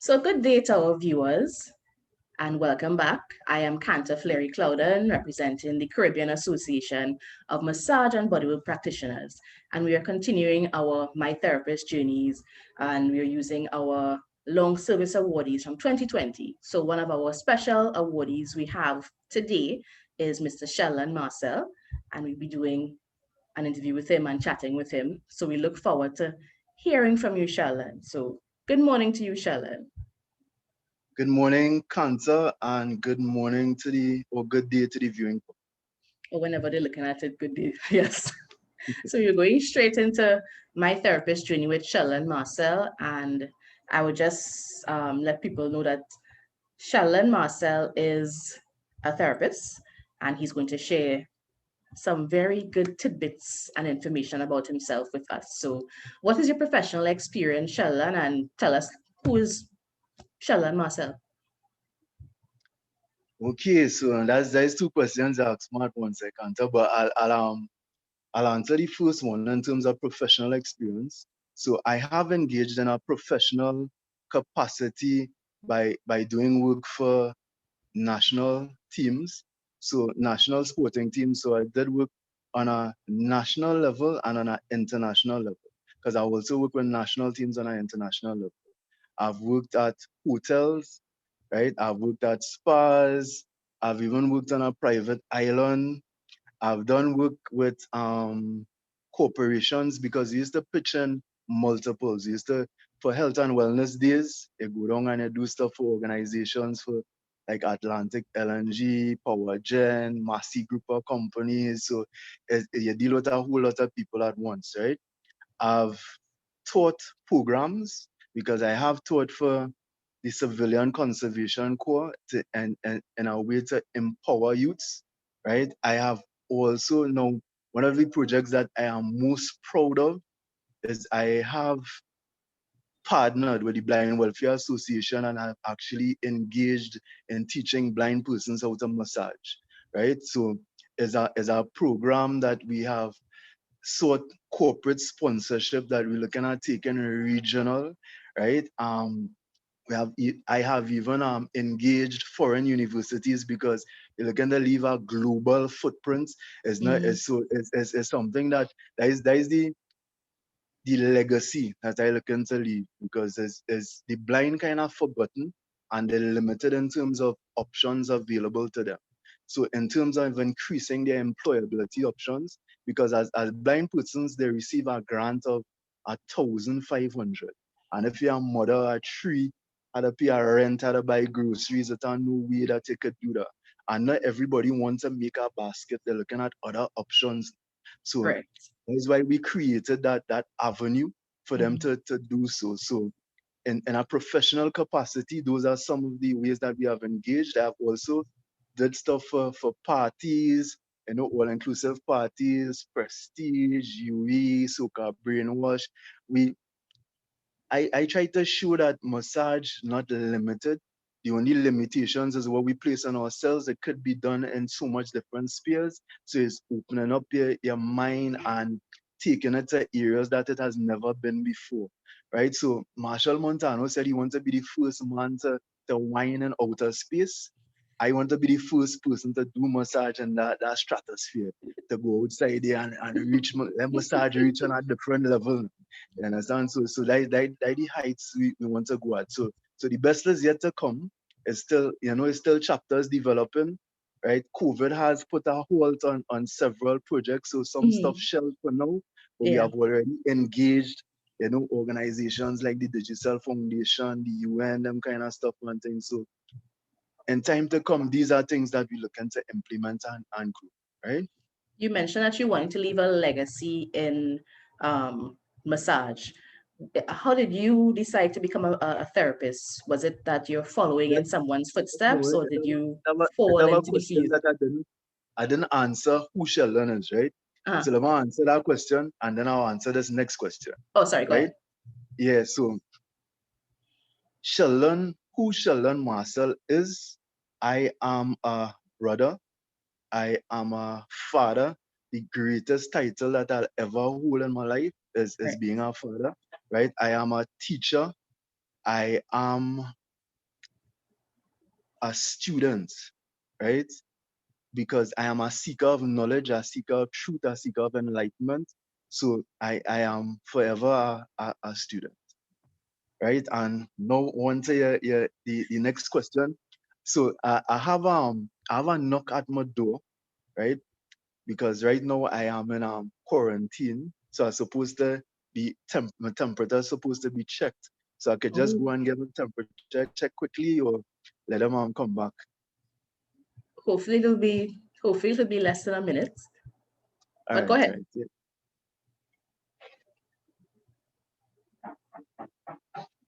So good day to our viewers and welcome back. I am Cantor Fleury Clouden, representing the Caribbean Association of Massage and Bodywork Practitioners. And we are continuing our My Therapist journeys, and we're using our long service awardees from 2020. So one of our special awardees we have today is Mr. Sheldon Marcelle, and we'll be doing an interview with him and chatting with him. So we look forward to hearing from you, Sheldon. So good morning to you, Sheldon. Good morning, Cancer, and good morning to or good day to the viewing. Or whenever they're looking at it, good day. Yes. So you're going straight into My Therapist journey with Sheldon Marcelle. And I would just let people know that Sheldon Marcelle is a therapist, and he's going to share some very good tidbits and information about himself with us. So, what is your professional experience, Sheldon? And tell us, who is Sheldon Marcelle? Okay, so that's two questions that are smart ones, Cancer, but I'll answer the first one in terms of professional experience. So I have engaged in a professional capacity by doing work for national teams, so national sporting teams. So I did work on a national level and on an international level, because I also work with national teams on an international level. I've worked at hotels, right? I've worked at spas. I've even worked on a private island. I've done work with corporations, because you used to pitch in multiples. You used to, for health and wellness days, you go down and you do stuff for organizations for like Atlantic LNG, Power Gen, Massey Group of companies. So you deal with a whole lot of people at once, right? I've taught programs, because I have taught for the Civilian Conservation Corps and in a way to empower youths, right? I have also now, one of the projects that I am most proud of is I have partnered with the Blind Welfare Association, and I've actually engaged in teaching blind persons how to massage, right? So is a program that we have sought corporate sponsorship, that we're looking at taking regional, right? I have even engaged foreign universities, because you're looking to leave a global footprint. It's not Mm, it's so it's something that is the legacy that I looking to leave, because is the blind kind of forgotten, and they're limited in terms of options available to them. So in terms of increasing their employability options, because as blind persons, they receive a grant of 1,500. And if you're a mother at three, had to pay a rent, had to buy groceries, there's no way that you could do that. And not everybody wants to make a basket. They're looking at other options. So right. that's why we created that avenue for them Mhm. to do so. So in a professional capacity, those are some of the ways that we have engaged. I have also did stuff for parties, all-inclusive parties, prestige, UE, soca, brainwash. We I try to show that massage not limited. The only limitations is what we place on ourselves. It could be done in so much different spheres. So it's opening up your mind and taking it to areas that it has never been before. Right? So Marshall Montano said he wants to be the first man to whine in outer space. I want to be the first person to do massage in that stratosphere, to go outside there and reach let massage reach on a different level. You understand? So that the heights we want to go at. So the best is yet to come. It's still, it's still chapters developing, right? COVID has put a hold on several projects. So some stuff Mhm. shelved for now, but we Yeah. have already engaged, organizations like the Digital Foundation, the UN, them kind of stuff and things. So in time to come, these are things that we looking to implement and grow, right? You mentioned that you wanted to leave a legacy in massage. How did you decide to become a therapist? Was it that you're following in That, someone's no, footsteps, or did you it's fall a into the question field? that I didn't answer who Sheldon is, right? Uh, So let me answer that question, and then I'll answer this next question, oh, sorry, go right? ahead. Yeah, so who Sheldon Marcel is, I am a brother, I am a father. The greatest title that I'll ever hold in my life is Right. being a father, right? I am a teacher, I am a student, right? Because I am a seeker of knowledge, a seeker of truth, a seeker of enlightenment. So I am forever a student, right? And now on to the next question. So I have a knock at my door, right? Because right now I am in quarantine, so I'm supposed to be my temperature is supposed to be checked. So I could just Oh, go and get my temperature check quickly or let them come back. hopefully it'll be less than a minute. All But go right, ahead. right. Yeah.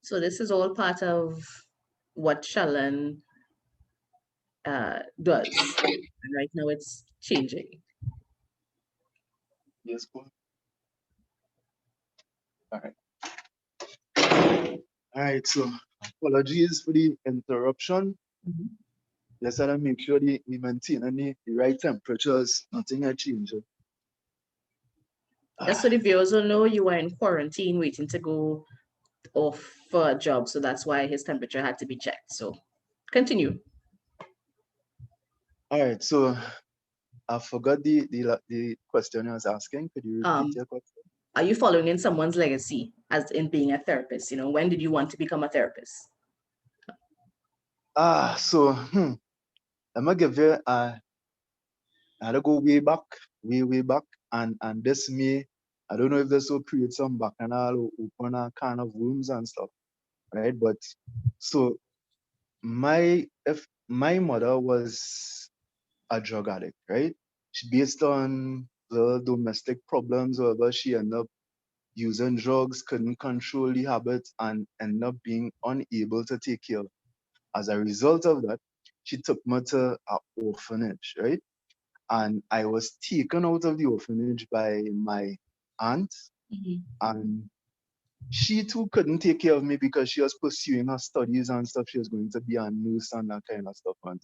So this is all part of what Sheldon does. And right now it's changing. Yes, go. All right. All right. So apologies for the interruption. Mhm. Let's try to make sure we maintain the right temperatures. Nothing has changed. Just so Ah, the viewers will know, you were in quarantine waiting to go off for a job. So that's why his temperature had to be checked. So continue. all right. So I forgot the question I was asking. Could you repeat Um, your question? are you following in someone's legacy as in being a therapist? You know, when did you want to become a therapist? So I'm gonna give you I had to go way back, way back, and this may I don't know if this will create some bacchanal or open a kind of rooms and stuff, right? But so if my mother was a drug addict, right? She based on the domestic problems, whatever she ended up using drugs, couldn't control the habits, and ended up being unable to take care of. As a result of that, she took me to an orphanage, right? And I was taken out of the orphanage by my aunt, Mhm. and she too couldn't take care of me because she was pursuing her studies and stuff. She was going to be a nurse and that kind of stuff. And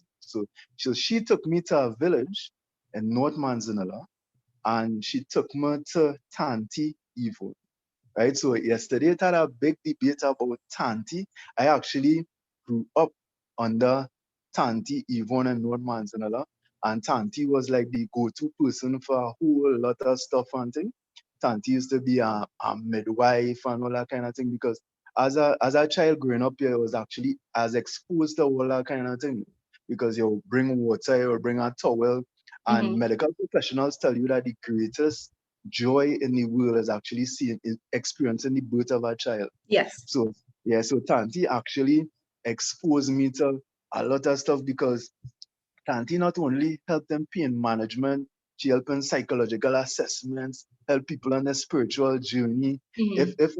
so she took me to a village in North Manzanilla, and she took me to Tanti Evo, right? So yesterday it had a big debate about Tanti. I actually grew up under Tanti Yvonne and North Manzanilla, and Tanti was like the go-to person for a whole lot of stuff and thing. Tanti used to be a midwife and all that kind of thing because as a child growing up here, I was actually as exposed to all that kind of thing because you bring water, you bring a towel, and Mhm. medical professionals tell you that the greatest joy in the world is actually experiencing the birth of a child. Yes. So yeah, so Tanti actually exposed me to a lot of stuff because Tanti not only helped in pain management, she helped in psychological assessments, help people on their spiritual journey. Mhm. If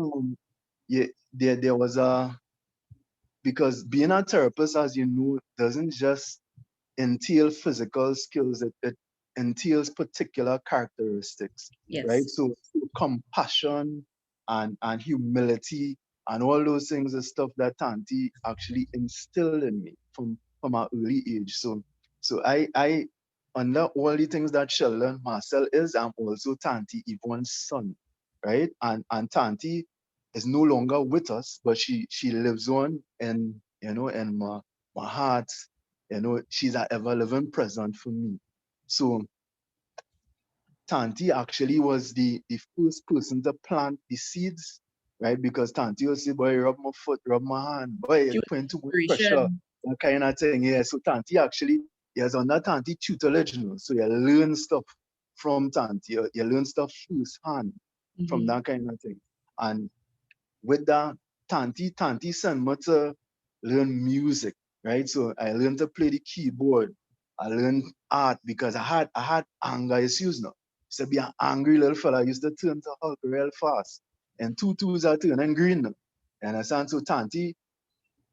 yeah, there was a because being a therapist, as you know, doesn't just entail physical skills, it entails particular characteristics, right? Yes. So compassion and humility and all those things is stuff that Tanti actually instilled in me from an early age. So I under all the things that Sheldon Marcelle is, I'm also Tanti Yvonne's son, right? And Tanti is no longer with us, but she lives on in my heart. She's an ever living present for me. So Tanti actually was the first person to plant the seeds, right? Because Tanti was say, boy, rub my foot, rub my hand, boy, She you're was putting too much pressure, inspiration. that kind of thing. Yeah. So Tanti actually, yes, on that Tanti tutelage, so you learn stuff from Tanti. You learn stuff firsthand from Mhm. that kind of thing. And with that, Tanti sent me to learn music, right? So I learned to play the keyboard. I learned art because I had anger issues now. So be an angry little fella. I used to turn to Hulk real fast. And two twos are turning green now. You understand? So Tanti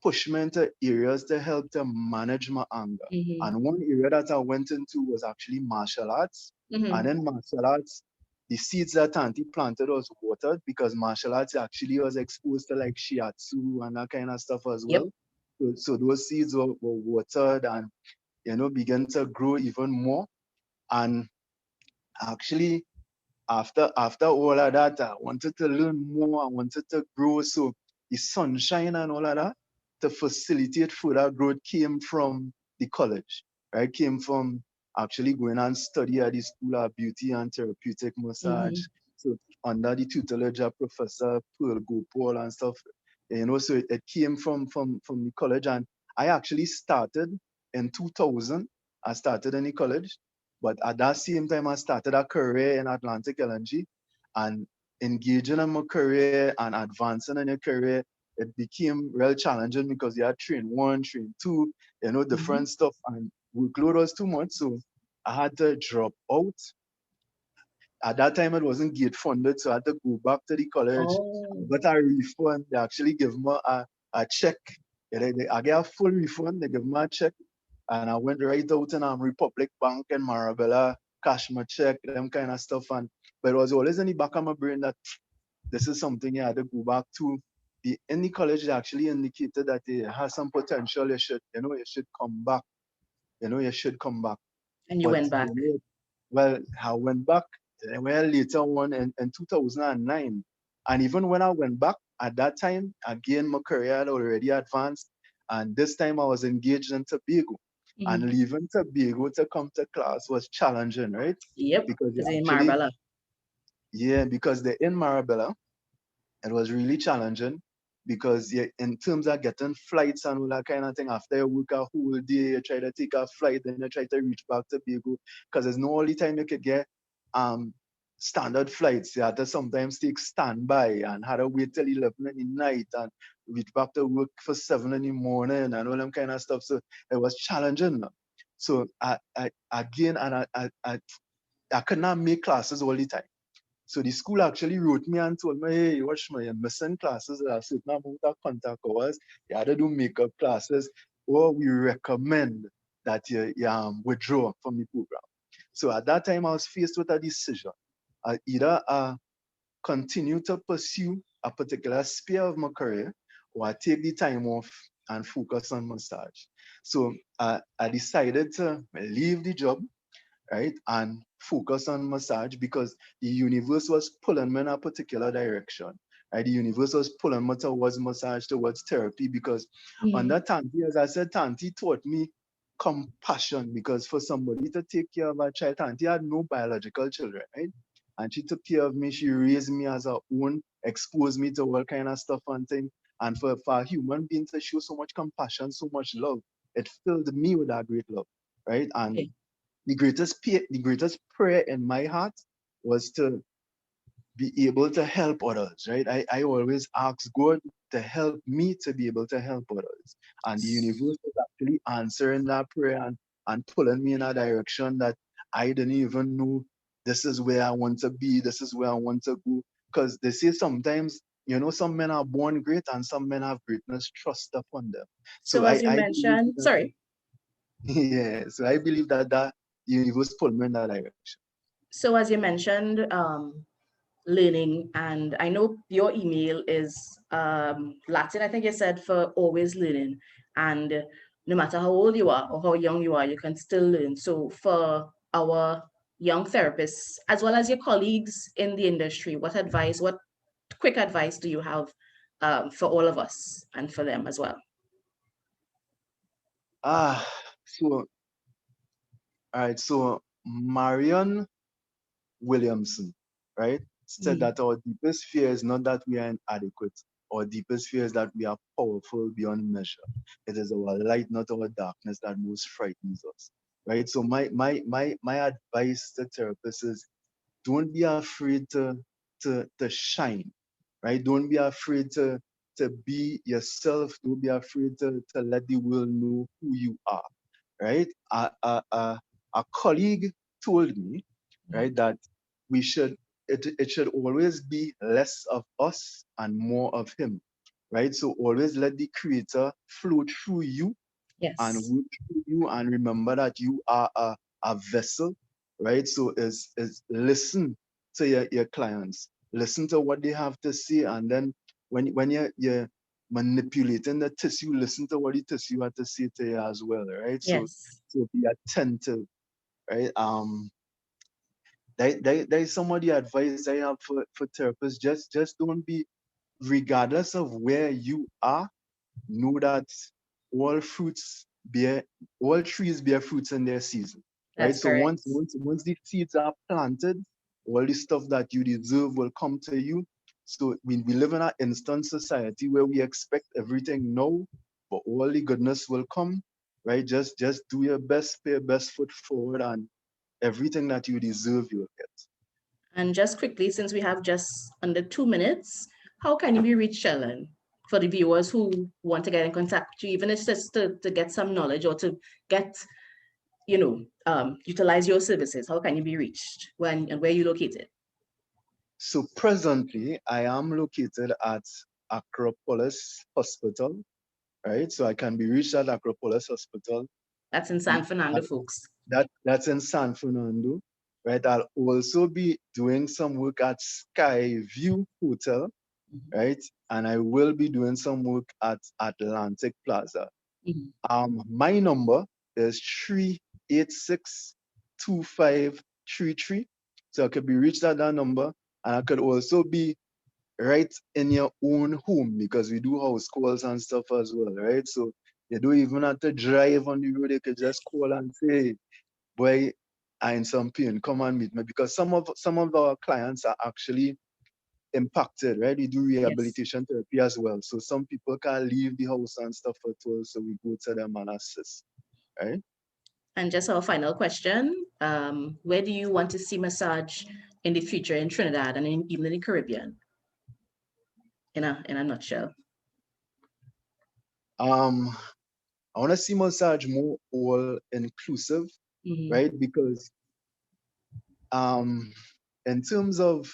pushed me into areas to help to manage my anger. Mhm. And one area that I went into was actually martial arts. And Mhm. in martial arts, the seeds that Auntie planted was watered because martial arts actually was exposed to like shiatsu and that kind of stuff as Yep. well. So those seeds were watered and began to grow even more. And actually, after all of that, I wanted to learn more. I wanted to grow. So the sunshine and all of that to facilitate further growth came from the college, right? Came from actually going and study at the School of Beauty and Therapeutic Massage. Mm-hmm. So under the tutelage of Professor Pearl Gopal and stuff, so it came from the college. And I actually started in 2000. I started in the college, but at that same time, I started a career in Atlantic LNG, and engaging in my career and advancing in your career, it became real challenging because you had train one, train two, Mm-hmm. different stuff, and workload was too much. So I had to drop out. At that time, it wasn't gate funded, so I had to go back to the college. Oh. I got a refund. They actually give me a check. I get a full refund. They give me a check, and I went right out in Republic Bank in Marabella, cash my check, them kind of stuff. But it was always in the back of my brain that this is something you had to go back to. In the college, they actually indicated that it has some potential. You should come back. You should come back. And you But went back. well, I went back well later on in 2009. And even when I went back at that time, again, my career had already advanced. And this time I was engaged in Tobago. And Mm-hmm. leaving Tobago to come to class was challenging, right? Yep. Because you Because in actually, Marabella. yeah, because they're in Marabella, it was really challenging because in terms of getting flights and all that kind of thing, after you work a whole day, you try to take a flight, then you try to reach back to Bigo because there's no only time you could get um standard flights. You had to sometimes take standby and had to wait till 11 in the night and reach back to work for 7 in the morning and all them kind of stuff. So it was challenging. So I again, and I could not make classes all the time. So the school actually wrote me and told me, hey, Washma, you're missing classes at a certain amount of contact hours. You had to do makeup classes, or we recommend that you withdraw from the program. So at that time, I was faced with a decision. Either continue to pursue a particular sphere of my career, or I take the time off and focus on massage. So I decided to leave the job, right? And focus on massage because the universe was pulling me in a particular direction. Right? The universe was pulling me towards massage, towards therapy because Mm-hmm. under Tanti, as I said, Tanti taught me compassion because for somebody to take care of a child, Tanti had no biological children, right? And she took care of me, she raised me as her own, exposed me to all kind of stuff and things. And for a human being to show so much compassion, so much love, it filled me with that great love, right? And Okay. the greatest prayer in my heart was to be able to help others, right? I always ask God to help me to be able to help others. And the universe is actually answering that prayer and pulling me in a direction that I didn't even know this is where I want to be, this is where I want to go. Because they say sometimes, some men are born great and some men have greatness thrust upon them. So So as you I believe mentioned, that, sorry. yeah, so I believe that the universe pulled me in that direction. So as you mentioned, learning, and I know your email is Latin. I think you said for always learning, and no matter how old you are or how young you are, you can still learn. So for our young therapists as well as your colleagues in the industry, what quick advice do you have for all of us and for them as well? Ah, so all right, so Marion Williamson, right, said Mm. that our deepest fear is not that we are inadequate. Our deepest fear is that we are powerful beyond measure. It is our light, not our darkness, that most frightens us. Right. So my advice to therapists is don't be afraid to shine. Right. Don't be afraid to be yourself. Don't be afraid to let the world know who you are, right? A colleague told me, right, that we should it should always be less of us and more of him, right? So always let the creator flow through you and Yes. work through you and remember that you are a vessel, right? So is listen to your clients, listen to what they have to say, and then when you're manipulating the tissue, listen to what the tissue had to say to you as well, right? Yes. So be attentive, right? There is some of the advice I have for therapists. Just don't be regardless of where you are, know that all fruits bear, all trees bear fruits in their season, right? That's So correct. once the seeds are planted, all the stuff that you deserve will come to you. So we live in an instant society where we expect everything now, but all the goodness will come, right? Just do your best, put your best foot forward, and everything that you deserve, you'll get. And just quickly, since we have just under 2 minutes, how can you be reached, Sheldon? For the viewers who want to get in contact with you, even if it's just to get some knowledge or to get, utilize your services, how can you be reached when and where you located? So presently, I am located at Acropolis Hospital, right? So I can be reached at Acropolis Hospital. That's in Mm, San Fernando, folks. that's in San Fernando, right? I'll also be doing some work at Skyview Hotel, Mhm, right? And I will be doing some work at Atlantic Plaza. mhm. My number is 386-2533. So I could be reached at that number, and I could also be right in your own home because we do house calls and stuff as well, right? So you don't even have to drive on the road. You could just call and say, "Boy, I'm in some pain. Come and meet me." Because some of our clients are actually impacted, right? We do Yes. rehabilitation therapy as well. So some people can't leave the house and stuff at all. So we go to them and assist, right? And just our final question, where do you want to see massage in the future in Trinidad and even in the Caribbean, in a nutshell? Um, I want to see massage more all inclusive, Hmm. right? Because um, in terms of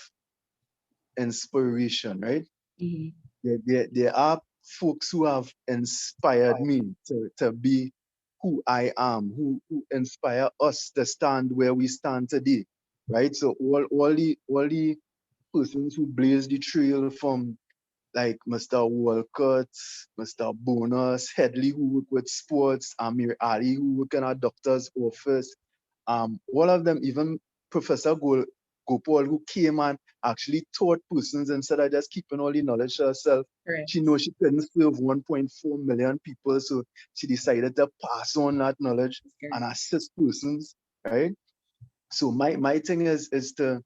inspiration, right? Hmm. There are folks who have inspired me to be who I am, who inspire us to stand where we stand today, right? So all the persons who blaze the trail from like Mr. Walcott, Mr. Bonus, Headley who work with sports, Amir Ali who work in a doctor's office. All of them, even Professor Gopal who came and actually taught persons instead of just keeping all the knowledge to herself. Correct. She knows she couldn't serve 1.4 million people, so she decided to pass on that knowledge That's correct. and assist persons, right? So my thing is to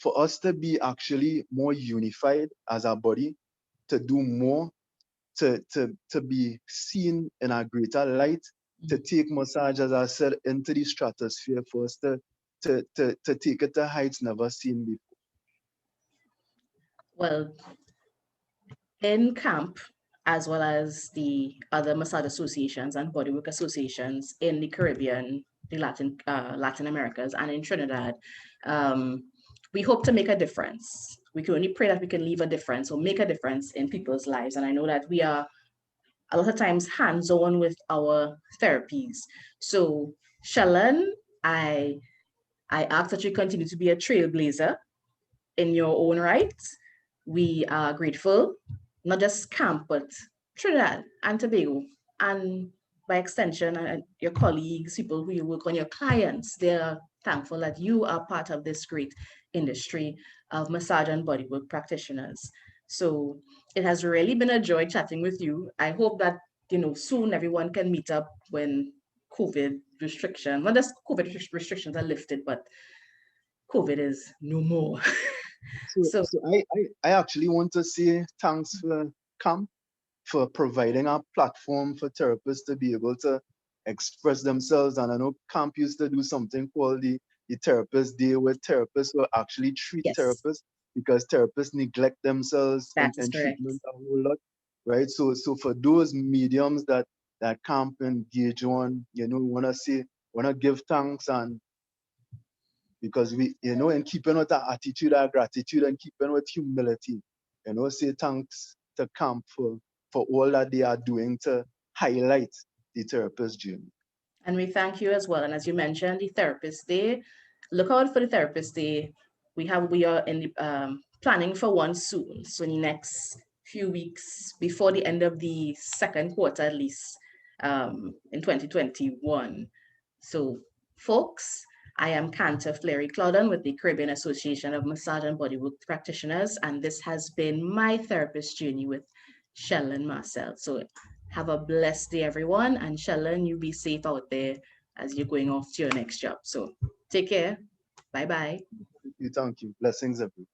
for us to be actually more unified as a body, to do more, to be seen in a greater light, to Mhm. take massage, as I said, into the stratosphere for us to take it to heights never seen before. Well, in camp, as well as the other massage associations and bodywork associations in the Caribbean, the Latin Americas, and in Trinidad, um, we hope to make a difference. We can only pray that we can leave a difference or make a difference in people's lives. And I know that we are a lot of times hands-on with our therapies. So, Sheldon, I I ask that you continue to be a trailblazer in your own right. We are grateful, not just camp, but Trinidad and Tobago, and by extension, your colleagues, people who you work on, your clients, they're thankful that you are part of this great industry of massage and bodywork practitioners. So it has really been a joy chatting with you. I hope that soon everyone can meet up when COVID restrictions, not just COVID restrictions are lifted, but COVID is no more. So, So so I actually want to say thanks for camp for providing a platform for therapists to be able to express themselves. And I know camp used to do something called the therapist day, where therapists will actually treat yes, therapists because therapists neglect themselves that is in correct. treatment a whole lot, right? So for those mediums that camp engage on, want to give thanks, and because we, in keeping with our attitude of gratitude and keeping with humility, say thanks to camp for all that they are doing to highlight the therapist journey. And we thank you as well. And as you mentioned, the therapist day, look out for the therapist day. We are in the planning for one soon. So in the next few weeks, before the end of the second quarter at least, in 2021. So folks, I am Cantor Fleury Clouden with the Caribbean Association of Massage and Bodywork Practitioners, and this has been my therapist journey with Sheldon and Marcelle. So have a blessed day, everyone, and Sheldon, you be safe out there as you're going off to your next job. So take care. Bye-bye. Thank you. Blessings, everyone.